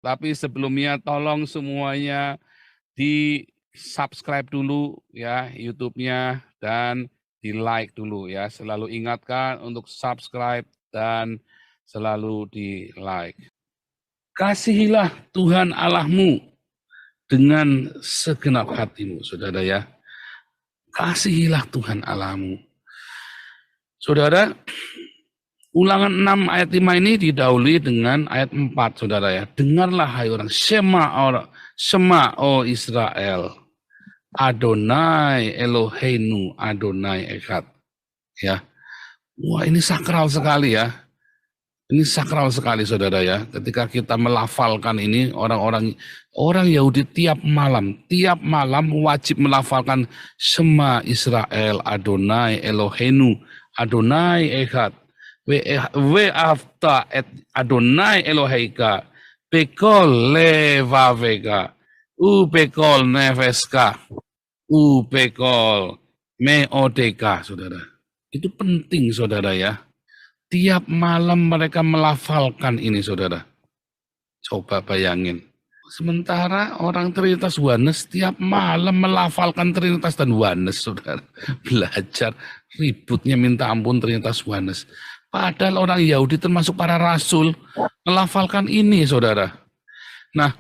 Tapi sebelumnya tolong semuanya di-subscribe dulu ya YouTube-nya dan di-like dulu ya. Selalu ingatkan untuk subscribe dan selalu di-like. Kasihilah Tuhan Allahmu dengan segenap hatimu, saudara ya. Kasihilah Tuhan Allahmu. Saudara, Ulangan 6 ayat 5 ini didahului dengan ayat 4, saudara ya. Dengarlah hai orang, Shema o Israel, Adonai Eloheinu, Adonai Echad. Ya. Wah, ini sakral sekali ya. Ini sakral sekali, saudara ya. Ketika kita melafalkan ini, orang Yahudi tiap malam wajib melafalkan Shema Israel, Adonai Eloheinu, Adonai Echad. We'afta et Adonai Eloheika, Bekol levaveka, Bekol nefeska, Bekol meodeka, saudara. Itu penting, saudara ya. Tiap malam mereka melafalkan ini, saudara. Coba bayangin. Sementara orang Trinitas Oneness tiap malam melafalkan Trinitas dan Oneness, saudara. Belajar ributnya minta ampun Trinitas Oneness. Padahal orang Yahudi termasuk para rasul melafalkan ini, saudara. Nah,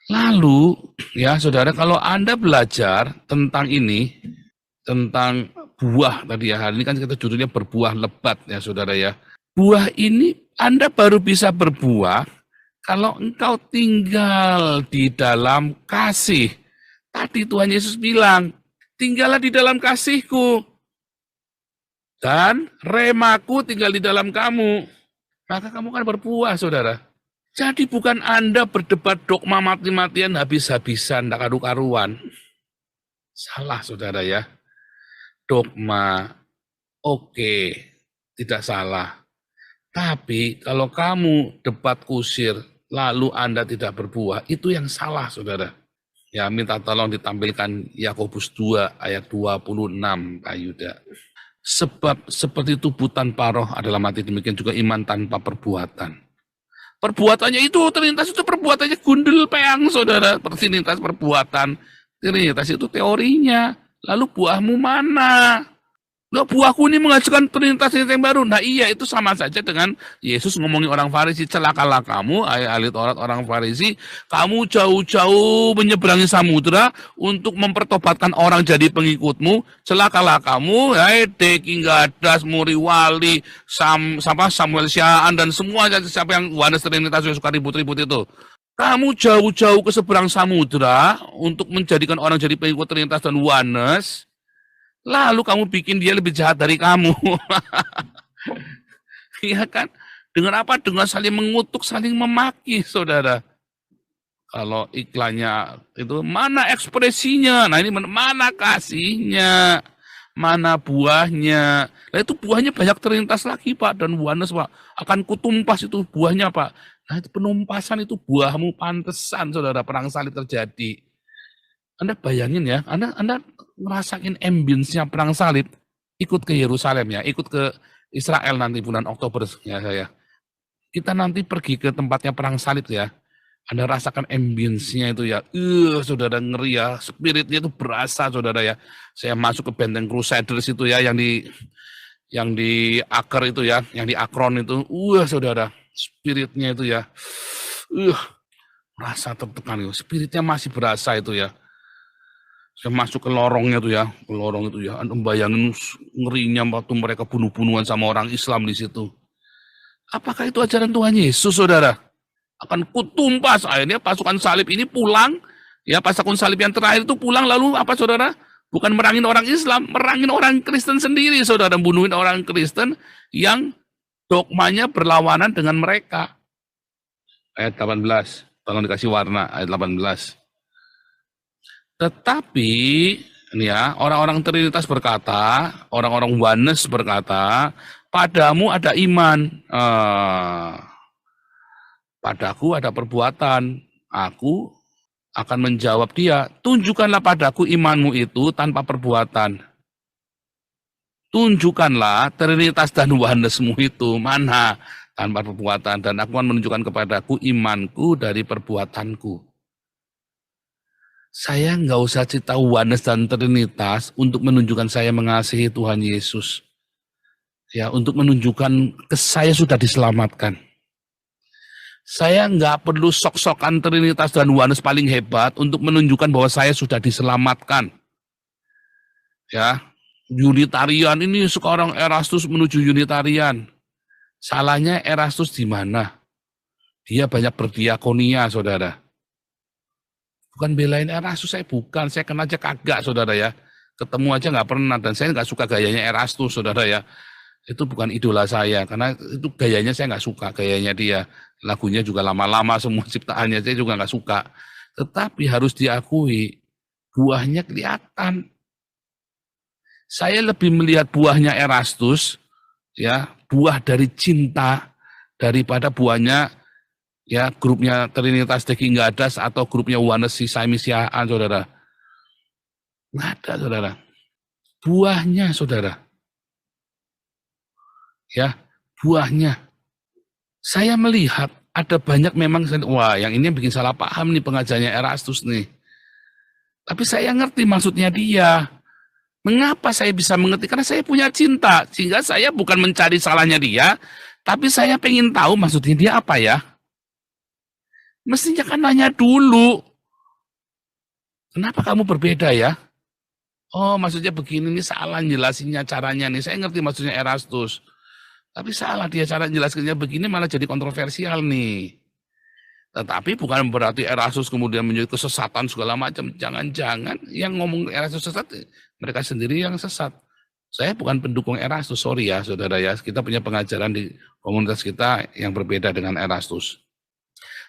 lalu ya saudara, kalau Anda belajar tentang ini, tentang buah tadi ya, hari ini kan kita judulnya berbuah lebat ya saudara ya. Buah ini Anda baru bisa berbuah kalau engkau tinggal di dalam kasih. Tadi Tuhan Yesus bilang, tinggallah di dalam kasihku. Dan remaku tinggal di dalam kamu. Maka kamu kan berbuah, saudara. Jadi bukan Anda berdebat dogma mati-matian habis-habisan, tak karu-karuan. Salah, saudara ya. Dogma, oke, tidak salah. Tapi kalau kamu debat kusir, lalu Anda tidak berbuah, itu yang salah, saudara. Ya, minta tolong ditampilkan Yakobus 2 ayat 26, Pak Yuda. Sebab seperti tubuh tanpa roh adalah mati, demikian juga iman tanpa perbuatan. Perbuatannya itu, Trinitas itu perbuatannya gundul peang, saudara. Trinitas perbuatan, Trinitas itu teorinya. Lalu buahmu mana? Loh, buahku ini mengajukan Trinitas yang baru. Nah iya, itu sama saja dengan Yesus ngomongin orang Farisi, celakalah kamu, ahli Taurat orang Farisi, kamu jauh-jauh menyeberangi samudra untuk mempertobatkan orang jadi pengikutmu, celakalah kamu, Dekingadas, Muri Wali, Samuel Syaan, dan semua siapa yang Yohanes Trinitas yang suka ribut-ribut itu. Kamu jauh-jauh ke seberang samudra untuk menjadikan orang jadi pengikut Trinitas dan Yohanes, lalu kamu bikin dia lebih jahat dari kamu. Iya kan? Dengan apa? Dengan saling mengutuk, saling memaki, saudara. Kalau iklannya itu, mana ekspresinya? Nah ini mana kasihnya? Mana buahnya? Nah itu buahnya banyak Trinitas lagi, Pak. Dan Yohanes, Pak. Akan kutumpas itu buahnya, Pak. Nah itu penumpasan itu buahmu pantesan, saudara, perang salib terjadi. Anda bayangin ya, Anda ngerasain ambience-nya perang salib, ikut ke Yerusalem ya, ikut ke Israel nanti bulan Oktober ya saya. Kita nanti pergi ke tempatnya perang salib ya. Anda rasakan ambience-nya itu ya. Saudara, ngeri ya, spiritnya itu berasa, saudara ya. Saya masuk ke benteng Crusaders itu ya, yang di Akron itu ya, yang di Akron itu. Saudara, spiritnya itu ya. Rasa tertekan itu, spiritnya masih berasa itu ya. Saya masuk ke lorongnya tuh ya, ke lorong itu ya. Anda bayangin ngerinya waktu mereka bunuh-bunuhan sama orang Islam di situ. Apakah itu ajaran Tuhan Yesus, saudara? Akan kutumpas. Akhirnya pasukan salib ini pulang, ya pasukan salib yang terakhir itu pulang, lalu apa, saudara? Bukan merangin orang Islam, merangin orang Kristen sendiri, saudara. Bunuhin orang Kristen yang dogmanya berlawanan dengan mereka. Ayat 18, tolong dikasih warna, ayat 18. Tetapi ini ya, orang-orang Trinitas berkata, orang-orang Oneness berkata, padamu ada iman, padaku ada perbuatan. Aku akan menjawab dia, tunjukkanlah padaku imanmu itu tanpa perbuatan. Tunjukkanlah Trinitas dan Onenessmu itu mana tanpa perbuatan, dan aku akan menunjukkan kepadaku imanku dari perbuatanku. Saya nggak usah cerita oneness dan trinitas untuk menunjukkan saya mengasihi Tuhan Yesus. Ya, untuk menunjukkan saya sudah diselamatkan. Saya nggak perlu sok-sokan trinitas dan oneness paling hebat untuk menunjukkan bahwa saya sudah diselamatkan. Ya, Unitarian ini sekarang Erastus menuju Unitarian. Salahnya Erastus di mana? Dia banyak berdiakonia, saudara. Bukan belain Erastus, saya bukan. Saya kenal aja kagak, saudara ya. Ketemu aja nggak pernah, dan saya nggak suka gayanya Erastus, saudara ya. Itu bukan idola saya, karena itu gayanya saya nggak suka, gayanya dia. Lagunya juga lama-lama, semua ciptaannya saya juga nggak suka. Tetapi harus diakui, buahnya kelihatan. Saya lebih melihat buahnya Erastus, ya, buah dari cinta, daripada buahnya ya grupnya Trinitas Deki Gadas atau grupnya Oneness Sisa-Misiaan, saudara. Nggak ada, saudara. Buahnya, saudara. Ya, buahnya. Saya melihat ada banyak memang, wah yang ini yang bikin salah paham nih pengajarnya Erastus nih. Tapi saya ngerti maksudnya dia. Mengapa saya bisa mengerti? Karena saya punya cinta. Sehingga saya bukan mencari salahnya dia, tapi saya pengen tahu maksudnya dia apa ya. Mestinya kan nanya dulu. Kenapa kamu berbeda ya? Oh, maksudnya begini, ini salah jelasinnya caranya nih. Saya ngerti maksudnya Erastus. Tapi salah dia cara jelaskannya begini, malah jadi kontroversial nih. Tetapi bukan berarti Erastus kemudian menjadi kesesatan segala macam. Jangan-jangan yang ngomong Erastus sesat, mereka sendiri yang sesat. Saya bukan pendukung Erastus, sorry ya saudara ya. Kita punya pengajaran di komunitas kita yang berbeda dengan Erastus.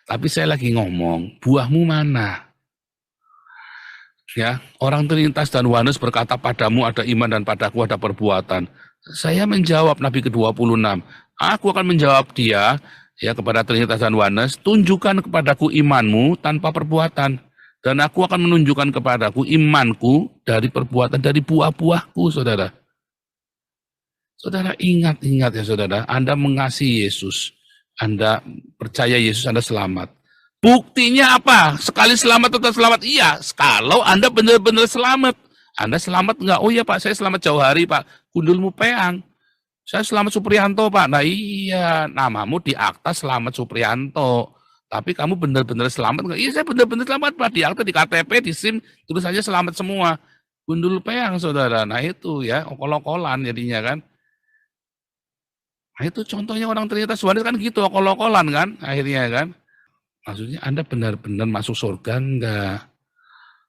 Tapi saya lagi ngomong, buahmu mana? Ya, orang Trinitas dan Oneness berkata padamu ada iman dan padaku ada perbuatan. Saya menjawab Nabi ke-26. Aku akan menjawab dia, ya, kepada Trinitas dan Oneness, tunjukkan kepadaku imanmu tanpa perbuatan, dan aku akan menunjukkan kepadaku imanku dari perbuatan, dari buah-buahku, saudara. Saudara ingat ya saudara, Anda mengasihi Yesus, Anda percaya Yesus, Anda selamat. Buktinya apa? Sekali selamat tetap selamat? Iya, kalau Anda benar-benar selamat. Anda selamat enggak? Oh iya Pak, saya selamat jauh hari Pak, gundulmu peang. Saya Selamat Supriyanto Pak. Nah iya, namamu di akta Selamat Supriyanto. Tapi kamu benar-benar selamat nggak? Iya saya benar-benar selamat Pak. Di akta, di KTP, di SIM, tulisannya selamat semua. Gundul peang saudara. Nah itu ya, okol-okolan jadinya kan. Nah itu contohnya orang Trinitas Oneness kan gitu, okol-okolan kan akhirnya kan. Maksudnya Anda benar-benar masuk surga enggak?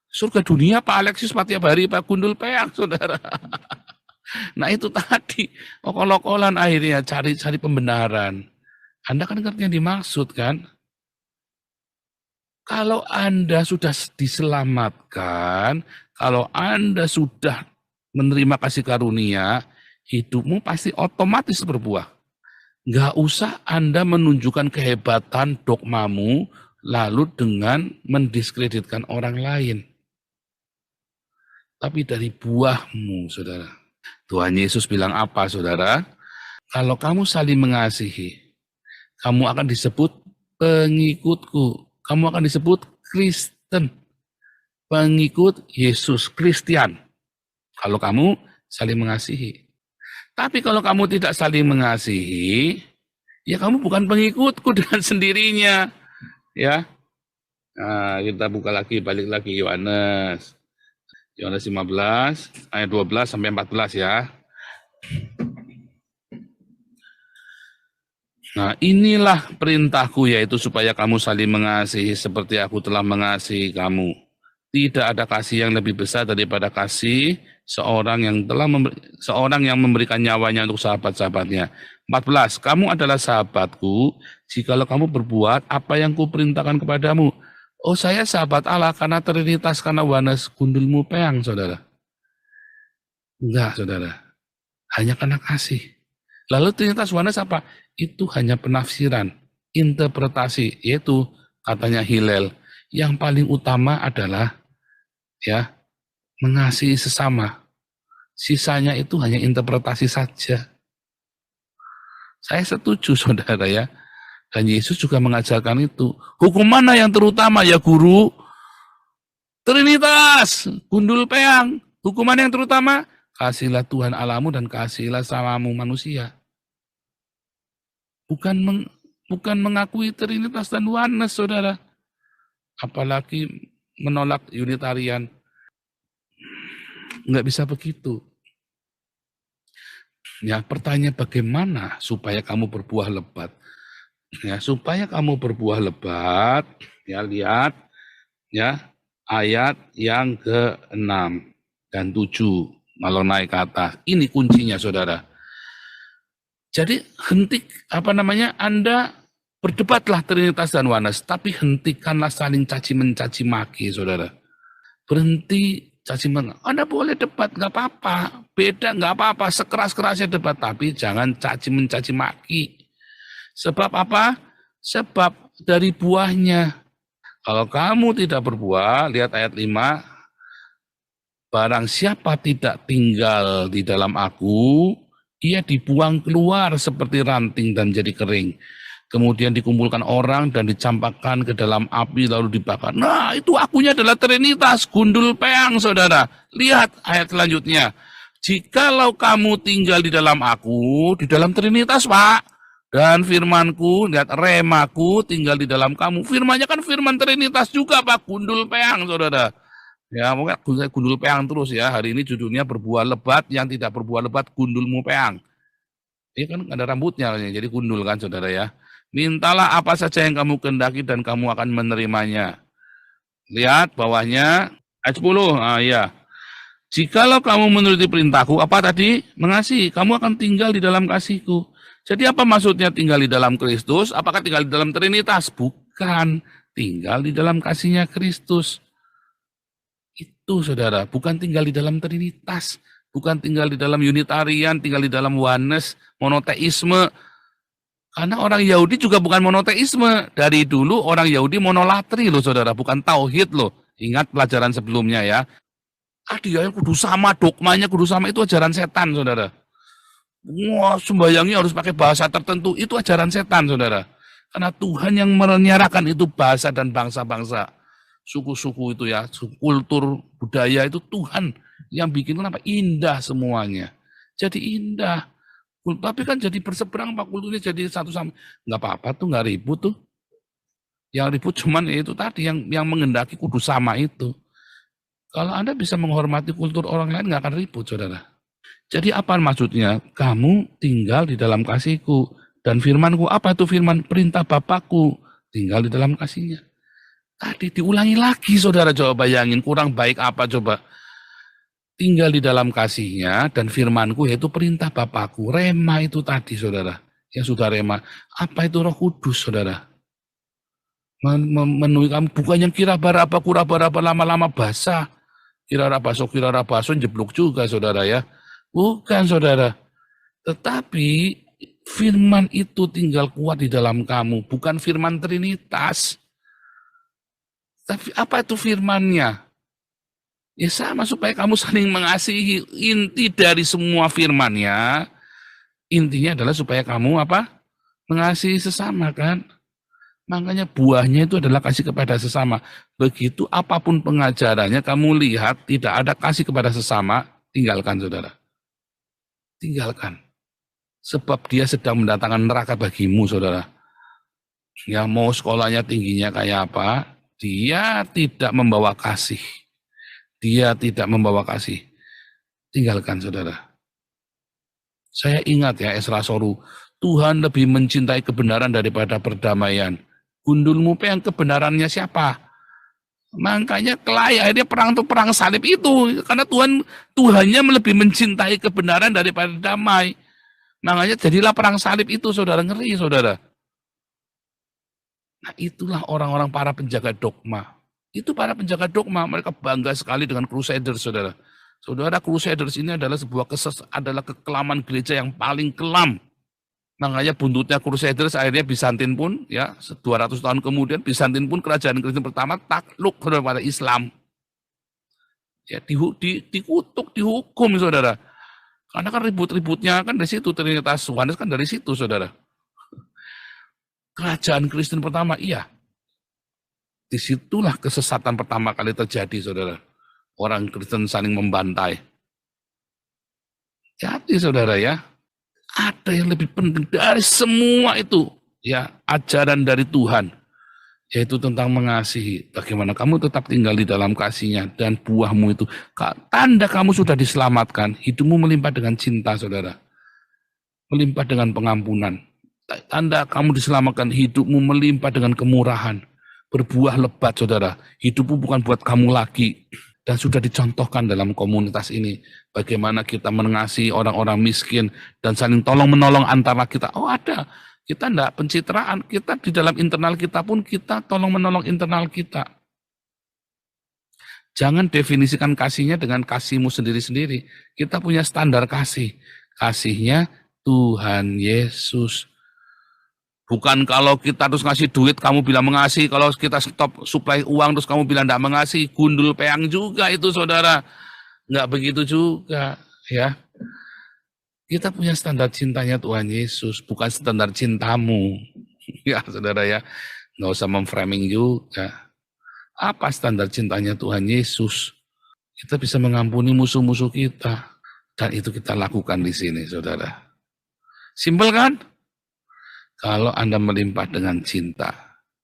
Surga dunia Pak Alexis Pak tiap hari Pak gundul peang saudara. Nah itu tadi, okol-okolan akhirnya cari pembenaran. Anda kan ngerti yang dimaksud kan? Kalau Anda sudah diselamatkan, kalau Anda sudah menerima kasih karunia, hidupmu pasti otomatis berbuah. Nggak usah Anda menunjukkan kehebatan dogmamu, lalu dengan mendiskreditkan orang lain. Tapi dari buahmu, saudara. Tuhan Yesus bilang apa, saudara? Kalau kamu saling mengasihi, kamu akan disebut pengikutku. Kamu akan disebut Kristen. Pengikut Yesus, Kristian. Kalau kamu saling mengasihi. Tapi kalau kamu tidak saling mengasihi, ya kamu bukan pengikutku dengan sendirinya. Ya. Nah, kita buka lagi, balik lagi Yohanes. Yohanes 15 ayat 12 sampai 14 ya. Nah, inilah perintahku, yaitu supaya kamu saling mengasihi seperti aku telah mengasihi kamu. Tidak ada kasih yang lebih besar daripada kasih seorang yang memberikan nyawanya untuk sahabat-sahabatnya. 14. Kamu adalah sahabatku jikalau kamu berbuat apa yang kuperintahkan kepadamu. Oh, saya sahabat Allah karena Trinitas, karena Oneness, gundulmu peang, saudara. Enggak, saudara. Hanya karena kasih. Lalu Trinitas Oneness apa? Itu hanya penafsiran, interpretasi, yaitu katanya Hillel. Yang paling utama adalah ya mengasihi sesama. Sisanya itu hanya interpretasi saja. Saya setuju saudara ya. Dan Yesus juga mengajarkan itu. Hukum mana yang terutama ya guru? Trinitas, gundul peang. Hukuman yang terutama, kasihilah Tuhan Allahmu dan kasihilah samamu manusia. Bukan mengakui Trinitas dan Oneness, saudara. Apalagi menolak Unitarian. Nggak bisa begitu. Ya, pertanyaan bagaimana supaya kamu berbuah lebat? Ya, supaya kamu berbuah lebat, ya lihat ya ayat yang ke-6 dan 7 kalau naik ke atas. Ini kuncinya saudara. Jadi Anda berdebatlah Trinitas dan Oneness, tapi hentikanlah saling caci mencaci maki saudara. Berhenti caci maki. Anda boleh debat, nggak apa-apa. Beda, nggak apa-apa. Sekeras-kerasnya debat, tapi jangan caci mencaci maki. Sebab apa? Sebab dari buahnya. Kalau kamu tidak berbuah, lihat ayat 5, barang siapa tidak tinggal di dalam aku, ia dibuang keluar seperti ranting dan jadi kering. Kemudian dikumpulkan orang dan dicampakkan ke dalam api lalu dibakar. Nah, itu akunya adalah Trinitas, gundul peang, saudara. Lihat ayat selanjutnya. Jikalau kamu tinggal di dalam aku, di dalam Trinitas, Pak. Dan firmanku, lihat remaku tinggal di dalam kamu. Firmannya kan firman Trinitas juga, Pak. Gundul peang, saudara. Ya, pokoknya gundul peang terus ya. Hari ini judulnya berbuah lebat, yang tidak berbuah lebat, gundulmu peang. Ini kan ada rambutnya, jadi gundul kan, saudara ya. Mintalah apa saja yang kamu kehendaki dan kamu akan menerimanya. Lihat bawahnya, ayat 10. Ya. Jikalau kamu menuruti perintahku, apa tadi? Mengasihi, kamu akan tinggal di dalam kasihku. Jadi apa maksudnya tinggal di dalam Kristus? Apakah tinggal di dalam Trinitas? Bukan, tinggal di dalam kasihnya Kristus. Itu saudara, bukan tinggal di dalam Trinitas. Bukan tinggal di dalam Unitarian, tinggal di dalam Oneness, monoteisme. Karena orang Yahudi juga bukan monoteisme. Dari dulu orang Yahudi monolatri loh saudara, bukan tauhid loh. Ingat pelajaran sebelumnya ya. Dia yang kudu sama, dogmanya kudu sama, itu ajaran setan saudara. Wah, sembayangnya harus pakai bahasa tertentu, itu ajaran setan saudara. Karena Tuhan yang menyerahkan itu bahasa dan bangsa-bangsa. Suku-suku itu ya, kultur, budaya itu Tuhan yang bikin kenapa? Indah semuanya. Jadi indah. Tapi kan jadi berseberang Pak, kulturnya jadi satu sama. Nggak apa-apa tuh, nggak ribut tuh. Yang ribut cuman itu tadi, yang mengendaki kudu sama itu. Kalau Anda bisa menghormati kultur orang lain, nggak akan ribut, saudara. Jadi apa maksudnya? Kamu tinggal di dalam kasihku. Dan firmanku, apa itu firman? Perintah Bapakku. Tinggal di dalam kasihnya. Tadi diulangi lagi, saudara. Coba bayangin, kurang baik apa coba? Tinggal di dalam kasihnya dan firmanku yaitu perintah Bapakku. Rema itu tadi saudara. Yang sudah rema. Apa itu Roh Kudus saudara? Memenuhi kamu. Bukan yang kira baraba lama-lama basah. Kira rabaso jeblok juga saudara ya. Bukan saudara. Tetapi firman itu tinggal kuat di dalam kamu. Bukan firman Trinitas. Tapi apa itu firmannya? Ya sama supaya kamu saling mengasihi. Inti dari semua firman-Nya, intinya adalah supaya kamu apa? Mengasihi sesama kan. Makanya buahnya itu adalah kasih kepada sesama. Begitu apapun pengajarannya, kamu lihat tidak ada kasih kepada sesama, tinggalkan saudara. Tinggalkan. Sebab dia sedang mendatangkan neraka bagimu saudara. Ya mau sekolahnya tingginya kayak apa, dia tidak membawa kasih. Dia tidak membawa kasih. Tinggalkan saudara. Saya ingat ya Esra Soru, Tuhan lebih mencintai kebenaran daripada perdamaian. Gundulmu peang kebenarannya siapa? Makanya kelai akhirnya perang salib itu. Karena Tuhannya lebih mencintai kebenaran daripada damai. Makanya jadilah perang salib itu saudara, ngeri saudara. Nah itulah orang-orang para penjaga dogma. Itu para penjaga dogma, mereka bangga sekali dengan Crusaders, saudara. Saudara, Crusaders ini adalah adalah kekelaman gereja yang paling kelam. Makanya buntutnya Crusaders akhirnya Bizantin pun, ya 200 tahun kemudian Bizantin pun kerajaan Kristen pertama takluk kepada Islam. Ya dikutuk, dihukum, saudara. Karena kan ribut-ributnya kan dari situ, Trinitas Oneness kan dari situ, saudara. Kerajaan Kristen pertama, iya. Disitulah kesesatan pertama kali terjadi, saudara. Orang Kristen saling membantai. Jadi, saudara ya, ada yang lebih penting dari semua itu, ya, ajaran dari Tuhan, yaitu tentang mengasihi. Bagaimana kamu tetap tinggal di dalam kasih-Nya dan buahmu itu, tanda kamu sudah diselamatkan, hidupmu melimpah dengan cinta, saudara. Melimpah dengan pengampunan. Tanda kamu diselamatkan, hidupmu melimpah dengan kemurahan. Berbuah lebat, saudara. Hidupmu bukan buat kamu lagi. Dan sudah dicontohkan dalam komunitas ini. Bagaimana kita mengasihi orang-orang miskin dan saling tolong-menolong antara kita. Oh ada. Kita enggak pencitraan. Kita di dalam internal kita pun kita tolong-menolong internal kita. Jangan definisikan kasihnya dengan kasihmu sendiri-sendiri. Kita punya standar kasih. Kasihnya Tuhan Yesus. Bukan kalau kita terus ngasih duit, kamu bilang mengasihi. Kalau kita stop supply uang, terus kamu bilang tidak mengasihi. Gundul peang juga itu, saudara. Nggak begitu juga, ya. Kita punya standar cintanya Tuhan Yesus, bukan standar cintamu. Ya, saudara ya. Nggak usah memframing juga. Apa standar cintanya Tuhan Yesus? Kita bisa mengampuni musuh-musuh kita. Dan itu kita lakukan di sini, saudara. Simpel kan? Kalau Anda melimpah dengan cinta,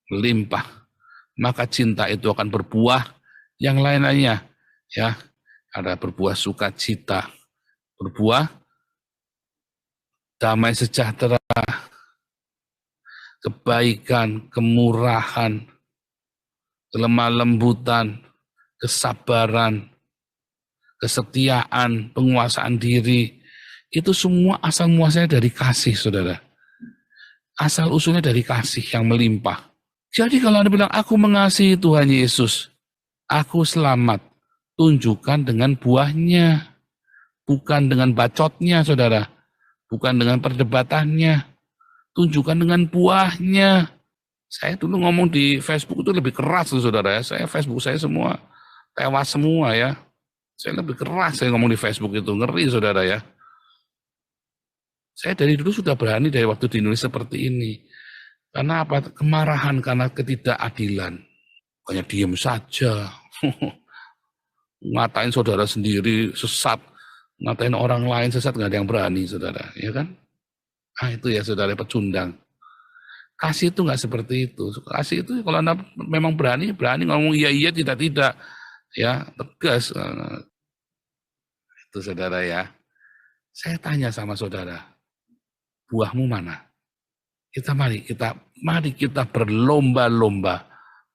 melimpah, maka cinta itu akan berbuah yang lain-lainnya. Ya, ada berbuah sukacita, berbuah damai sejahtera, kebaikan, kemurahan, kelemah lembutan, kesabaran, kesetiaan, penguasaan diri. Itu semua asal muasalnya dari kasih, saudara. Asal usulnya dari kasih yang melimpah. Jadi kalau Anda bilang, aku mengasihi Tuhan Yesus, aku selamat, tunjukkan dengan buahnya. Bukan dengan bacotnya, saudara. Bukan dengan perdebatannya. Tunjukkan dengan buahnya. Saya dulu ngomong di Facebook itu lebih keras, saudara. Facebook saya semua tewas semua ya. Saya lebih keras saya ngomong di Facebook itu. Ngeri, saudara ya. Saya dari dulu sudah berani dari waktu di Indonesia seperti ini. Karena apa? Kemarahan karena ketidakadilan. Kayak diam saja. Ngatain saudara sendiri sesat. Ngatain orang lain sesat, nggak ada yang berani, saudara. Ya kan? Ah itu ya, saudara, pecundang. Kasih itu nggak seperti itu. Kasih itu kalau Anda memang berani ngomong iya, tidak. Ya, tegas. Itu, saudara ya. Saya tanya sama saudara. Buahmu mana? Mari kita berlomba-lomba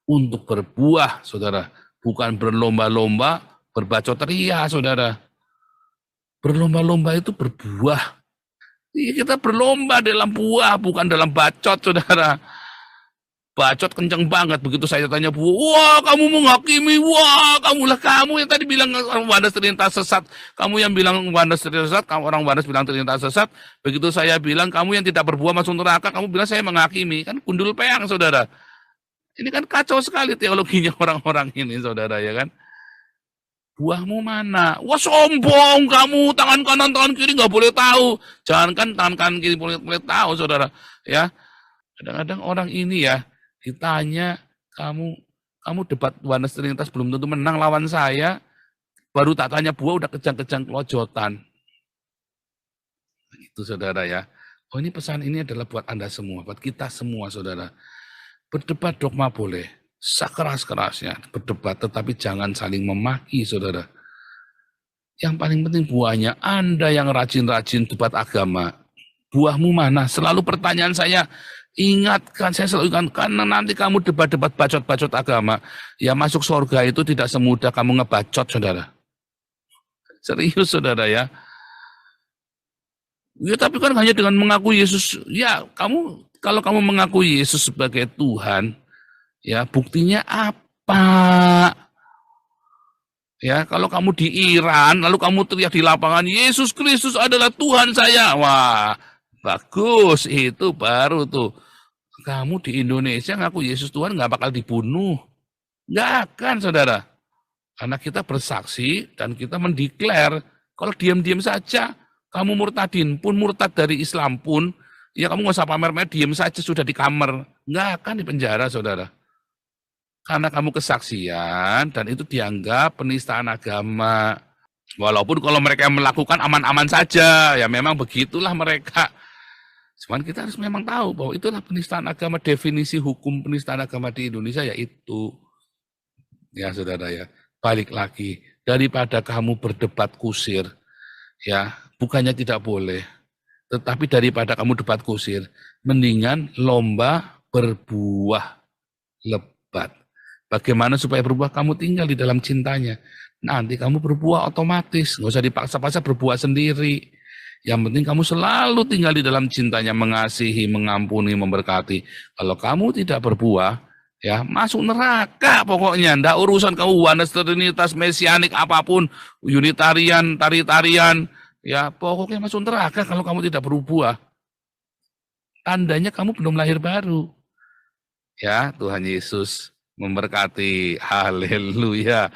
untuk berbuah, saudara. Bukan berlomba-lomba berbacot ria, saudara. Berlomba-lomba itu berbuah. Kita berlomba dalam buah, bukan dalam bacot, saudara. Bacot kenceng banget. Begitu saya tanya buah, wah kamu menghakimi, wah kamu yang tadi bilang Oneness Trinitas sesat. Kamu yang bilang Oneness Trinitas sesat, orang Oneness bilang Trinitas sesat. Begitu saya bilang kamu yang tidak berbuah masuk neraka, kamu bilang saya menghakimi. Kan gundul peang, saudara. Ini kan kacau sekali teologinya orang-orang ini, saudara, ya kan. Buahmu mana? Wah sombong kamu, tangan kanan, tangan kiri nggak boleh tahu. Jangankan tangan kanan kiri boleh tahu, saudara. Ya, kadang-kadang orang ini ya, ditanya, kamu debat Oneness Trinitas belum tentu menang lawan saya, baru tak tanya buah udah kejang-kejang kelojotan. Itu, saudara ya. Oh, ini pesan ini adalah buat Anda semua, buat kita semua, saudara. Berdebat dogma boleh, sekeras-kerasnya berdebat, tetapi jangan saling memaki, saudara. Yang paling penting buahnya. Anda yang rajin-rajin debat agama, buahmu mana? Selalu pertanyaan saya, ingatkan, saya selalu ingatkan, karena nanti kamu debat-debat bacot-bacot agama, ya masuk surga itu tidak semudah kamu ngebacot, saudara. Serius, saudara ya. Ya tapi kan hanya dengan mengakui Yesus, ya kalau kamu mengakui Yesus sebagai Tuhan, ya buktinya apa? Ya kalau kamu di Iran, lalu kamu teriak di lapangan, Yesus Kristus adalah Tuhan saya, wah bagus, itu baru tuh. Kamu di Indonesia ngaku Yesus Tuhan nggak bakal dibunuh. Nggak akan, saudara. Karena kita bersaksi dan kita mendeklar. Kalau diam-diam saja, Kamu murtadin pun, murtad dari Islam pun, ya kamu nggak usah pamer-pamer, diem saja sudah di kamar. Nggak akan di penjara, saudara. Karena kamu kesaksian dan itu dianggap penistaan agama. Walaupun kalau mereka yang melakukan aman-aman saja, ya memang begitulah mereka. Cuman kita harus memang tahu bahwa itulah penistaan agama, definisi hukum penistaan agama di Indonesia yaitu. Ya saudara ya, balik lagi. Daripada kamu berdebat kusir, ya bukannya tidak boleh. Tetapi daripada kamu debat kusir, mendingan lomba berbuah lebat. Bagaimana supaya berbuah? Kamu tinggal di dalam cintanya. Nanti kamu berbuah otomatis. Nggak usah dipaksa-paksa berbuah sendiri. Yang penting kamu selalu tinggal di dalam cintanya, mengasihi, mengampuni, memberkati. Kalau kamu tidak berbuah, ya masuk neraka pokoknya. Nggak urusan kamu oneness, trinitas, mesianik, apapun, unitarian, tari-tarian, ya pokoknya masuk neraka kalau kamu tidak berbuah. Tandanya kamu belum lahir baru. Ya, Tuhan Yesus memberkati. Haleluya.